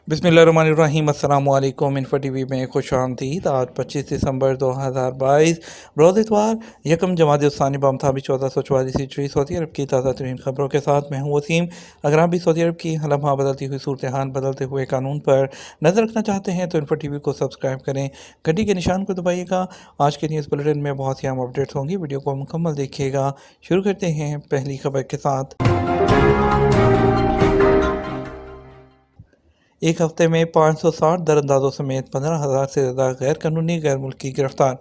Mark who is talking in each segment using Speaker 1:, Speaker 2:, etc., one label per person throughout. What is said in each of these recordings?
Speaker 1: بسم اللہ الرحمن الرحیم۔ السلام علیکم۔ انفو ٹی وی میں خوش آمدید۔ آج 25 دسمبر 2022 روز اتوار یکم جمادی الثانی بمطابق 1444 ہجری سعودی عرب کی تازہ ترین خبروں کے ساتھ میں ہوں وسیم۔ اگر آپ بھی سعودی عرب کی لمحہ بدلتی ہوئی صورتحال، بدلتے ہوئے قانون پر نظر رکھنا چاہتے ہیں تو انفو ٹی وی کو سبسکرائب کریں، گھنٹی کے نشان کو دبائیے گا۔ آج کے نیوز بلیٹن میں بہت سی اہم اپڈیٹس ہوں گی، ویڈیو کو مکمل دیکھیے گا۔ شروع کرتے ہیں پہلی خبر کے ساتھ۔ ایک ہفتے میں 560 دراندازوں سمیت 15,000 سے زیادہ غیر قانونی غیر ملکی گرفتار۔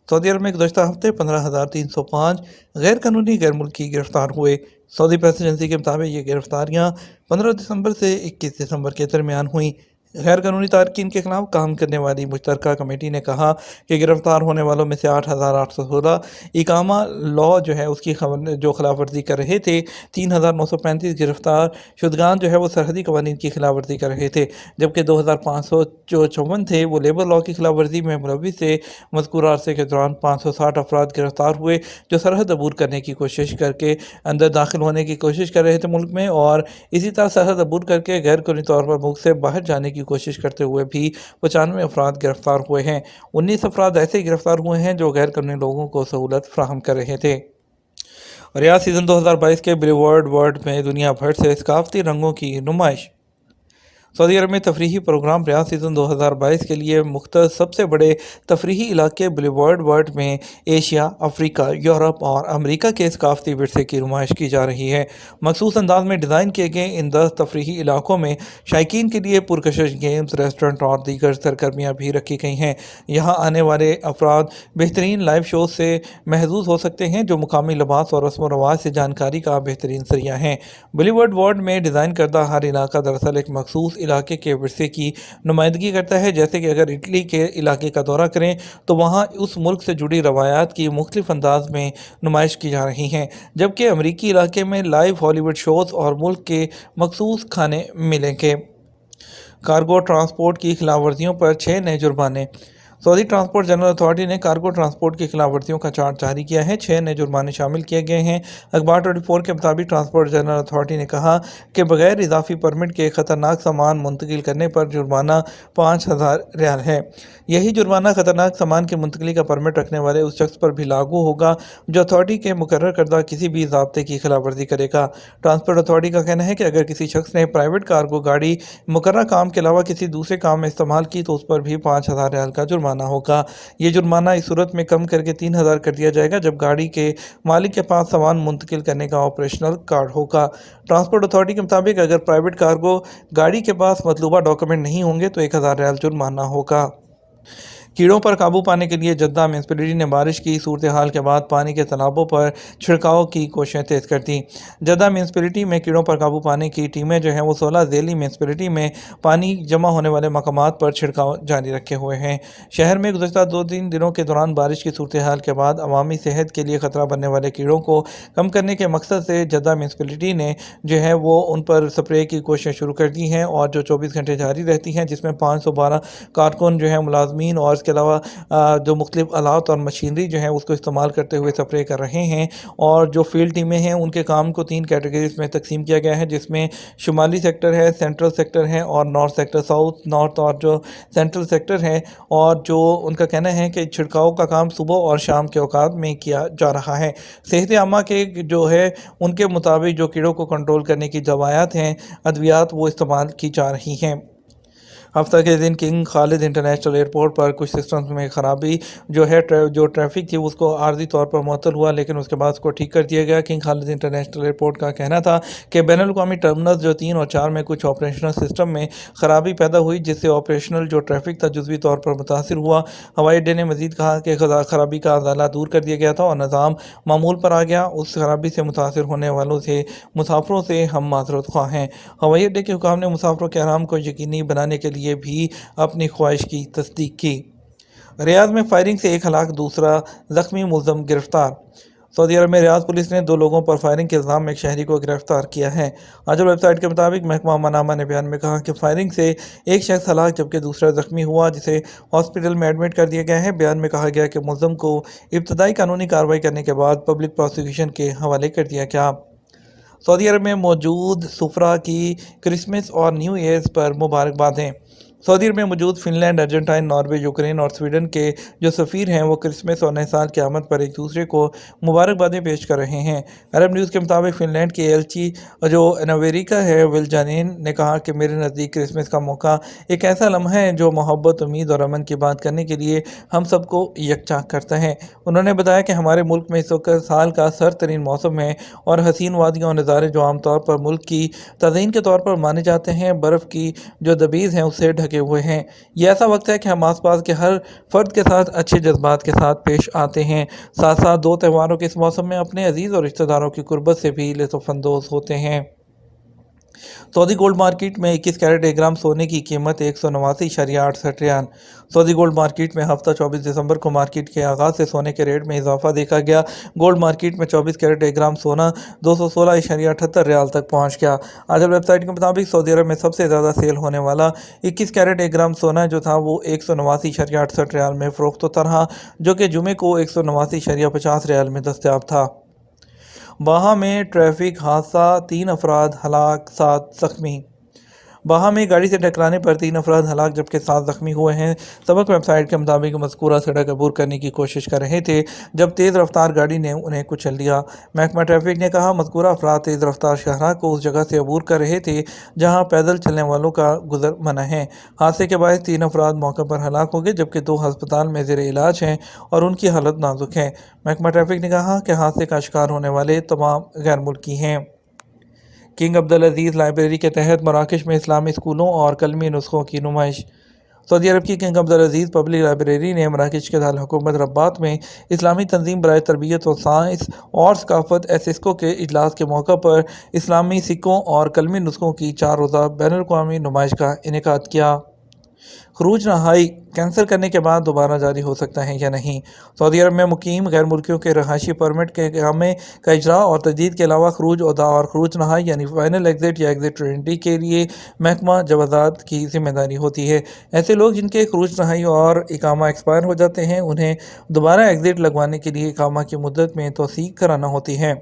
Speaker 1: سعودی عرب میں گزشتہ ہفتے 15,305 غیر قانونی غیر ملکی گرفتار ہوئے۔ سعودی پریس ایجنسی کے مطابق یہ گرفتاریاں 15 دسمبر سے 21 دسمبر کے درمیان ہوئیں۔ غیر قانونی تارکین کے خلاف کام کرنے والی مشترکہ کمیٹی نے کہا کہ گرفتار ہونے والوں میں سے 8,816 اقامہ لا اس کی جو خلاف ورزی کر رہے تھے۔ 3,935 گرفتار شدگان وہ سرحدی قوانین کی خلاف ورزی کر رہے تھے، جبکہ 2,554 تھے وہ لیبر لا کی خلاف ورزی میں ملوث تھے۔ مذکورہ عرصے کے دوران 560 افراد گرفتار ہوئے جو سرحد عبور کرنے کی کوشش کر کے اندر داخل ہونے کی کوشش کر رہے تھے ملک میں، اور اسی طرح سرحد عبور کر کے غیر قانونی طور پر ملک سے باہر جانے کی کوشش کرتے ہوئے بھی 95 افراد گرفتار ہوئے ہیں۔ 19 افراد ایسے گرفتار ہوئے ہیں جو غیر قانونی لوگوں کو سہولت فراہم کر رہے تھے۔ ریاض سیزن 2022 کے بلیورڈ ورلڈ میں دنیا بھر سے ثقافتی رنگوں کی نمائش۔ سعودی عرب میں تفریحی پروگرام ریاض سیزن 2022 کے لیے مختص سب سے بڑے تفریحی علاقے بلیورڈ ورلڈ میں ایشیا، افریقہ، یورپ اور امریکہ کے ثقافتی ورثے کی نمائش کی جا رہی ہے۔ مخصوص انداز میں ڈیزائن کیے گئے ان 10 تفریحی علاقوں میں شائقین کے لیے پرکشش گیمز، ریسٹورنٹ اور دیگر سرگرمیاں بھی رکھی گئی ہیں۔ یہاں آنے والے افراد بہترین لائیو شوز سے محظوظ ہو سکتے ہیں جو مقامی لباس اور رسم و رواج سے جانکاری کا بہترین ذریعہ ہیں۔ بلیورڈ ورلڈ میں ڈیزائن کردہ ہر علاقہ دراصل ایک مخصوص علاقے کے ورثے کی نمائندگی کرتا ہے، جیسے کہ اگر اٹلی کے علاقے کا دورہ کریں تو وہاں اس ملک سے جڑی روایات کی مختلف انداز میں نمائش کی جا رہی ہیں، جبکہ امریکی علاقے میں لائیو ہالی ووڈ شوز اور ملک کے مخصوص کھانے ملیں گے۔ کارگو ٹرانسپورٹ کی خلاف ورزیوں پر 6 نئے جرمانے۔ سعودی ٹرانسپورٹ جنرل اتھارٹی نے کارگو ٹرانسپورٹ کی خلاف ورزیوں کا چارٹ جاری کیا ہے۔ 6 نئے جرمانے شامل کیے گئے ہیں۔ اخبار 24 کے مطابق ٹرانسپورٹ جنرل اتھارٹی نے کہا کہ بغیر اضافی پرمٹ کے خطرناک سامان منتقل کرنے پر جرمانہ 5,000 ریال ہے۔ یہی جرمانہ خطرناک سامان کی منتقلی کا پرمٹ رکھنے والے اس شخص پر بھی لاگو ہوگا جو اتھارٹی کے مقرر کردہ کسی بھی ضابطے کی خلاف ورزی کرے گا۔ ٹرانسپورٹ اتھارٹی کا کہنا ہے کہ اگر کسی شخص نے پرائیویٹ کارگو گاڑی مقررہ کام کے علاوہ کسی دوسرے کام میں استعمال کی تو اس پر بھی 5,000 ریال کا جرمانہ ہوگا۔ یہ جرمانہ اس صورت میں کم کر کے 3,000 کر دیا جائے گا جب گاڑی کے مالک کے پاس سامان منتقل کرنے کا آپریشنل کارڈ ہوگا۔ ٹرانسپورٹ اتھارٹی کے مطابق اگر پرائیویٹ کارگو گاڑی کے پاس مطلوبہ ڈاکومنٹ نہیں ہوں گے تو 1,000 ریال جرمانہ ہوگا۔ کیڑوں پر قابو پانے کے لیے جدہ میونسپلٹی نے بارش کی صورتحال کے بعد پانی کے تالابوں پر چھڑکاؤ کی کوششیں تیز کر دیں۔ جدہ میونسپلٹی میں کیڑوں پر قابو پانے کی ٹیمیں وہ 16 ذیلی میونسپلٹی میں پانی جمع ہونے والے مقامات پر چھڑکاؤ جاری رکھے ہوئے ہیں۔ شہر میں گزشتہ 2-3 دنوں کے دوران بارش کی صورتحال کے بعد عوامی صحت کے لیے خطرہ بننے والے کیڑوں کو کم کرنے کے مقصد سے جدہ میونسپلٹی نے ان پر سپرے کی کوششیں شروع کر دی ہیں، اور جو 24 گھنٹے جاری رہتی ہیں، جس میں 512 کارکن ملازمین اور اس کے علاوہ جو مختلف آلات اور مشینری اس کو استعمال کرتے ہوئے سپرے کر رہے ہیں۔ اور جو فیلڈ ٹیمیں ہیں ان کے کام کو 3 کیٹیگریز میں تقسیم کیا گیا ہے، جس میں شمالی سیکٹر ہے، سینٹرل سیکٹر ہے اور نارتھ سیکٹر، ساؤتھ نارتھ اور جو سینٹرل سیکٹر ہے۔ اور جو ان کا کہنا ہے کہ چھڑکاؤ کا کام صبح اور شام کے اوقات میں کیا جا رہا ہے۔ صحت عامہ کے ان کے مطابق جو کیڑوں کو کنٹرول کرنے کی دوائیات ہیں، ادویات، وہ استعمال کی جا رہی ہیں۔ ہفتہ کے دن کنگ خالد انٹرنیشنل ایئرپورٹ پر کچھ سسٹمز میں خرابی جو ٹریفک تھی اس کو عارضی طور پر معطل ہوا، لیکن اس کے بعد اس کو ٹھیک کر دیا گیا۔ کنگ خالد انٹرنیشنل ایئرپورٹ کا کہنا تھا کہ بین الاقوامی ٹرمینلز 3 اور 4 میں کچھ آپریشنل سسٹم میں خرابی پیدا ہوئی، جس سے آپریشنل ٹریفک تھا جزوی طور پر متاثر ہوا۔ ہوائی اڈے نے مزید کہا کہ خرابی کا ازالہ دور کر دیا گیا تھا اور نظام معمول پر آ گیا۔ اس خرابی سے متاثر ہونے والوں مسافروں سے ہم معذرت خواہ ہیں۔ ہوائی اڈے کے حکام نے مسافروں کے آرام کو یقینی بنانے کے لیے بھی اپنی خواہش کی تصدیق کی۔ ریاض میں فائرنگ سے 1 ہلاک، دوسرا زخمی ملزم گرفتار۔ سعودی عرب میں ریاض پولیس نے 2 لوگوں پر فائرنگ کے الزام میں ایک شہری کو گرفتار کیا ہے۔ آجل ویب سائٹ کے مطابق محکمہ امن نے بیان میں کہا کہ فائرنگ سے ایک شخص ہلاک جبکہ دوسرا زخمی ہوا، جسے ہاسپٹل میں ایڈمٹ کر دیا گیا ہے۔ بیان میں کہا گیا کہ ملزم کو ابتدائی قانونی کارروائی کرنے کے بعد پبلک پروسیکیوشن کے حوالے کر دیا گیا۔ सऊदी अरब में मौजूद सुफरा की क्रिसमस और न्यू ईयर्स पर मुबारकबादें। सऊदी अरब में मौजूद फिनलैंड, अर्जेंटाइन, नॉर्वे, यूक्रेन और स्वीडन के जो सफ़ीर हैं वो क्रिसमस और नए साल की आमद पर एक दूसरे को मुबारकबादें पेश कर रहे हैं। अरब न्यूज़ के मुताबिक फिनलैंड के एलची जो नवेरिका है विल्जानिन ने कहा कि मेरे नज़दीक क्रिसमस का मौका एक ऐसा लम्हा है जो मोहब्बत, उम्मीद और अमन की बात करने के लिए हम सबको यकजा करता है। उन्होंने बताया कि हमारे मुल्क में इस वक्त साल का सर तरीन मौसम है और हसीन वादियाँ और नज़ारे जो आमतौर पर मुल्क की तज़हीन के तौर पर माने जाते हैं, बर्फ़ की जो दबीज़ हैं उससे ढके हुए हैं। ये ऐसा वक्त है कि हम आसपास के हर फर्द के साथ अच्छे जज्बात के साथ पेश आते हैं, साथ साथ दो त्योहारों के इस मौसम में अपने अजीज़ और रिश्तेदारों की कुर्बत से भी लुत्फ़अंदोज़ होते हैं। सऊदी गोल्ड मार्केट में 21 कैरेट 1 ग्राम सोने की कीमत 189.68 रियाल। सऊदी गोल्ड मार्केट में हफ्ता 24 दिसंबर को मार्केट के आगाज़ से सोने के रेट में इजाफा देखा गया। गोल्ड मार्केट में 24 कैरेट 1 ग्राम सोना 216.78 रियाल तक पहुंच गया। आजल वेबसाइट के मुताबिक सऊदी अरब में सबसे ज़्यादा सेल होने वाला 21 कैरेट 1 ग्राम सोना जो था वो 189.68 रियाल में फ़रोख्त होता रहा, जो कि जुमे को 189.50 रियाल में दस्तयाब था। बाहा में ट्रैफिक हादसा, 3 अफराद हलाक, 7 जख्मी। बाहा में गाड़ी से टकराने पर 3 अफराद हलाक जबकि 7 जख्मी हुए हैं। सबक वेबसाइट के मुताबिक मज़कूरा सड़क अबूर करने की कोशिश कर रहे थे जब तेज़ रफ्तार गाड़ी ने उन्हें कुचल दिया। महकमा ट्रैफिक ने कहा मज़कूरा अफराद तेज़ रफ्तार शाहराह को उस जगह से अबूर कर रहे थे जहाँ पैदल चलने वालों का गुजर मना है। हादसे के बाद 3 अफराद मौके पर हलाक हो गए जबकि 2 हस्पताल में ज़ेर इलाज हैं और उनकी हालत नाजुक है। महकमा ट्रैफिक ने कहा कि हादसे का शिकार होने वाले तमाम गैर मुल्की हैं। किंग अब्दुल अजीज़ लाइब्रेरी के तहत मराकश में इस्लामी स्कूलों और कलमी नुस्खों की नुमाइश। सऊदी अरब की किंग अब्दुल अजीज़ पब्लिक लाइब्रेरी ने मराकश के दारुल हुकूमत रब्बात में इस्लामी तंजीम बराए तरबियत व साइंस और सकाफ़त एसिस्को के इजलास के मौका पर इस्लामी सिक्कों और कलमी नुस्खों की 4 रोज़ा बैनुल-अक़वामी नुमाइश का इनेकाद किया। खरूज नहाई कैंसिल करने के बाद दोबारा जारी हो सकता है या नहीं। सऊदी अरब में मुकीम गैर मुल्कियों के रहायशी परमिट के इकामे का इजरा और तजदीद के अलावा खरूज अदा और खरूज नहाई यानी फाइनल एग्जिट या एग्जिट एंट्री के लिए महकमा जवाज़ात की जिम्मेदारी होती है। ऐसे लोग जिनके खरूज नहाई और इकामा एक्सपायर हो जाते हैं उन्हें दोबारा एग्जिट लगवाने के लिए इकामा की मुद्दत में तौसीक कराना होती है।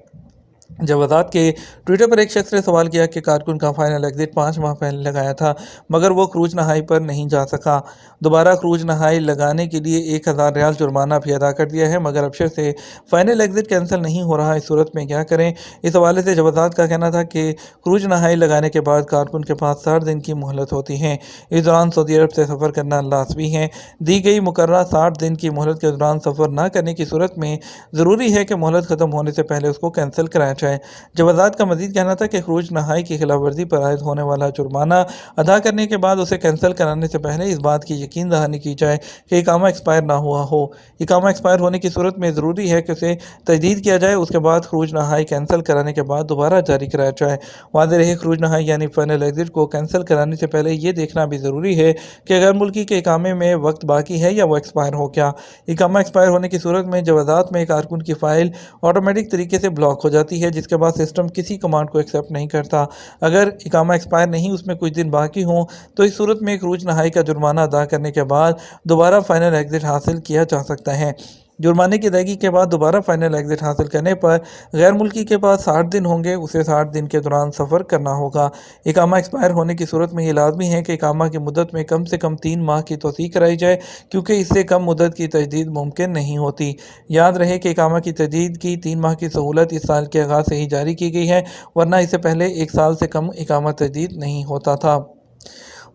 Speaker 1: जवाज़ात के ट्विटर पर एक शख्स ने सवाल किया कि कारकुन का फाइनल एग्जिट 5 माह पहले लगाया था मगर वो खरूज नहाई पर नहीं जा सका। दोबारा खरूज नहाई लगाने के लिए 1000 रियाल जुर्माना भी अदा कर दिया है मगर अबशर से फाइनल एग्जिट कैंसिल नहीं हो रहा। इस सूरत में क्या करें? इस हवाले से जवाज़ात का कहना था कि खरूज नहाई लगाने के बाद कारकुन के पास 60 दिन की मोहलत होती है। इस दौरान सऊदी अरब से सफ़र करना लाज़मी है। दी गई मुकर्रर 60 दिन की मोहलत के दौरान सफ़र न करने की सूरत में ज़रूरी है कि मोहलत ख़त्म होने से पहले उसको कैंसिल कराया जाए। जवाज़ात का मज़ीद कहना था कि खरूज नहाई की खिलाफ वर्जी पर आयद होने वाला जुर्माना अदा करने के बाद उसे कैंसिल कराने से पहले इस बात की यकीन दहानी की जाए कि इकामा एक्सपायर ना हुआ हो। इकामा एक्सपायर होने की सूरत में ज़रूरी है कि उसे तजदीद किया जाए, उसके बाद खरूज नहाई कैंसिल कराने के बाद दोबारा जारी कराया जाए। वाज़ेह रहे खरूज नहाई यानी फाइनल एग्जिट को कैंसिल कराने से पहले ये देखना भी ज़रूरी है कि गैर मुल्की के इकामे में वक्त बाकी है या वो एक्सपायर हो गया। इकामा एक्सपायर होने की सूरत में जवाज़ात में कारकुन की फ़ाइल ऑटोमेटिक तरीके से ब्लॉक हो जाती है जिसके बाद सिस्टम किसी कमांड को एक्सेप्ट नहीं करता। अगर इकामा एक्सपायर नहीं उसमें कुछ दिन बाकी हों तो इस सूरत में खरूज नहाई का जुर्माना अदा करने के बाद दोबारा फाइनल एग्जिट हासिल किया जा सकता है। जुर्माने की अदायगी के बाद दोबारा फाइनल एग्जिट हासिल करने पर गैर मुल्की के पास 60 दिन होंगे, उसे 60 दिन के दौरान सफ़र करना होगा। इकामा एक्सपायर होने की सूरत में ये लाजमी है कि इकामा की मुद्दत में कम से कम 3 माह की तौसीक कराई जाए क्योंकि इससे कम मुद्दत की तजदीद मुमकिन नहीं होती। याद रहे कि इकामा की तजदीद की 3 माह की सहूलत इस साल के आगाज़ से ही जारी की गई है, वरना इससे पहले 1 साल से कम इकामा तजदीद नहीं होता था।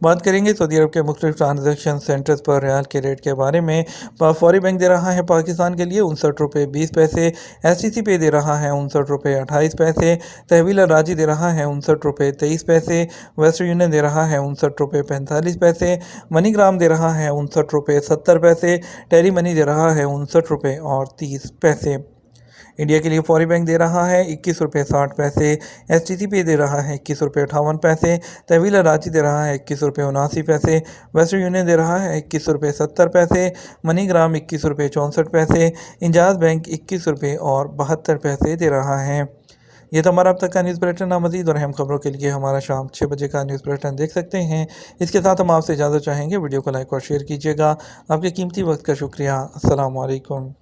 Speaker 1: बात करेंगे सऊदी अरब के मुख्तलिफ ट्रांजेक्शन सेंटर्स पर रियाल के रेट के बारे में। फौरी बैंक दे रहा है पाकिस्तान के लिए 59 रुपये 20 पैसे, STC पे दे रहा है 59 रुपये 28 पैसे, तहवील राजी दे रहा है 59 रुपये 23 पैसे, वेस्टर्न यूनियन दे रहा है 59 रुपये 45 पैसे, मनीग्राम दे रहा है 59 रुपये 70 पैसे, टेरी मनी दे रहा है 59 रुपये और 30 पैसे। इंडिया के लिए फौरी बैंक दे रहा है 21 रुपये 60 पैसे, STC पे दे रहा है 21 रुपये 58 पैसे, तहवील रांची दे रहा है 21 रुपये 79 पैसे, वेस्टर्न यूनियन दे रहा है 21 रुपये 70 पैसे, मनीग्राम 21 रुपये 64 पैसे, इंजाज बैंक 21 रुपये और 72 पैसे दे रहा है। ये तो हमारा अब तक का न्यूज़ बुलेटिन। मज़ीद और अहम खबरों के लिए हमारा शाम 6 बजे का न्यूज़ बुलेटिन देख सकते हैं। इसके साथ हम आपसे इजाज़त चाहेंगे। वीडियो को लाइक और शेयर कीजिएगा। आपके कीमती वक्त का शुक्रिया। अस्सलाम वालेकुम।